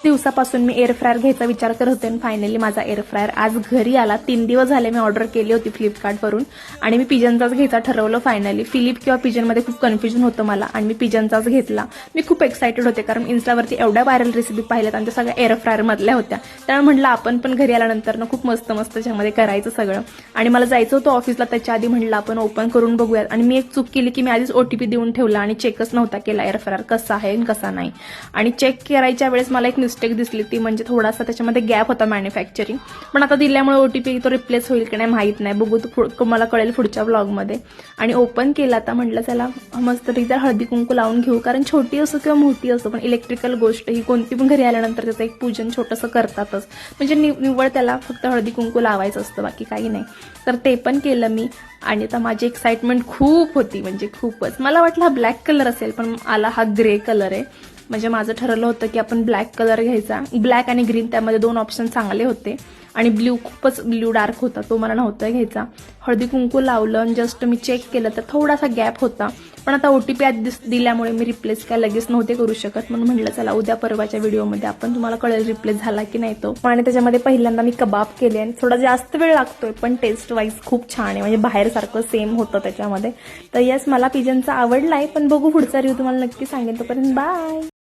दिवसापासून मी air fryer घ्यायचा विचार करत होते आणि फायनली माझा एअर फ्रायर आज घरी आला. 3 दिवस झाले मी ऑर्डर केली होती फ्लिपकार्टवरून आणि मी पिजनचाच घ्यायचा ठरवलं फायनली. फिलिप किंवा पिजनमध्ये खूप कन्फ्युजन होतं मला आणि मी पिजनचाच घेतला. मी खूप एक्सायटेड होते कारण इन्स्टावरती एवढ्या व्हायरल रेसिपी पाहिल्यात आणि त्या सगळ्या एअर फ्रायरमधल्या होत्या. त्यामुळे म्हटलं आपण पण घरी आल्यानंतर ना खूप मस्त मस्त त्याच्यामध्ये करायचं सगळं. आणि मला जायचं होतं ऑफिसला, त्याच्या आधी म्हटलं आपण ओपन करून बघूयात. आणि मी एक चूक केली की मी आधीच OTP देऊन ठेवला आणि चेकच नव्हता केला एअर फ्रायर कसा आहे आणि कसा नाही. आणि चेक करायच्या वेळेस मला एक मिस्टेक दिसली, ती म्हणजे थोडासा त्याच्यामध्ये गॅप होता मॅन्युफॅक्चरिंग. पण आता दिल्यामुळे OTP तो रिप्लेस होईल की नाही माहीत नाही, बघू तो मला कळेल पुढच्या व्लॉगमध्ये. आणि ओपन केला आता म्हटलं चला मस्तपैकी हळदी कुंकू लावून घेऊ, कारण छोटी असो किंवा मोठी असो पण इलेक्ट्रिकल गोष्ट ही कोणती पण घरी आल्यानंतर त्याचं एक पूजन छोटंसं करतातच. म्हणजे निव्वळ त्याला फक्त हळदी कुंकू लावायचं असतं, बाकी काही नाही. तर ते पण केलं मी. आणि आता माझी एक्साइटमेंट खूप होती, म्हणजे खूपच. मला वाटलं हा ब्लॅक कलर असेल पण आला हा ग्रे कलर आहे. म्हणजे माझं ठरवलं होतं की आपण ब्लॅक कलर घ्यायचा. ब्लॅक आणि ग्रीन त्यामध्ये 2 ऑप्शन चांगले होते. आणि ब्ल्यू खूपच ब्ल्यू डार्क होता, तो मला नव्हता घ्यायचा. हळदी कुंकू लावलं आणि जस्ट मी चेक केलं तर थोडासा गॅप होता. पण आता OTP आधी दिल्यामुळे मी रिप्लेस काय लगेच नव्हते करू शकत, म्हणून म्हटलं चला उद्या परवाच्या व्हिडिओमध्ये आपण तुम्हाला कळेल रिप्लेस झाला की नाही तो. आणि त्याच्यामध्ये पहिल्यांदा मी कबाब केले आणि थोडा जास्त वेळ लागतोय पण टेस्ट वाईज खूप छान आहे, म्हणजे बाहेर सारखं सेम होतं त्याच्यामध्ये. तर यस, मला पिजनचा आवडलाय, पण बघू पुढचा रिव्ह्यू तुम्हाला नक्की सांगेन. तोपर्यंत बाय.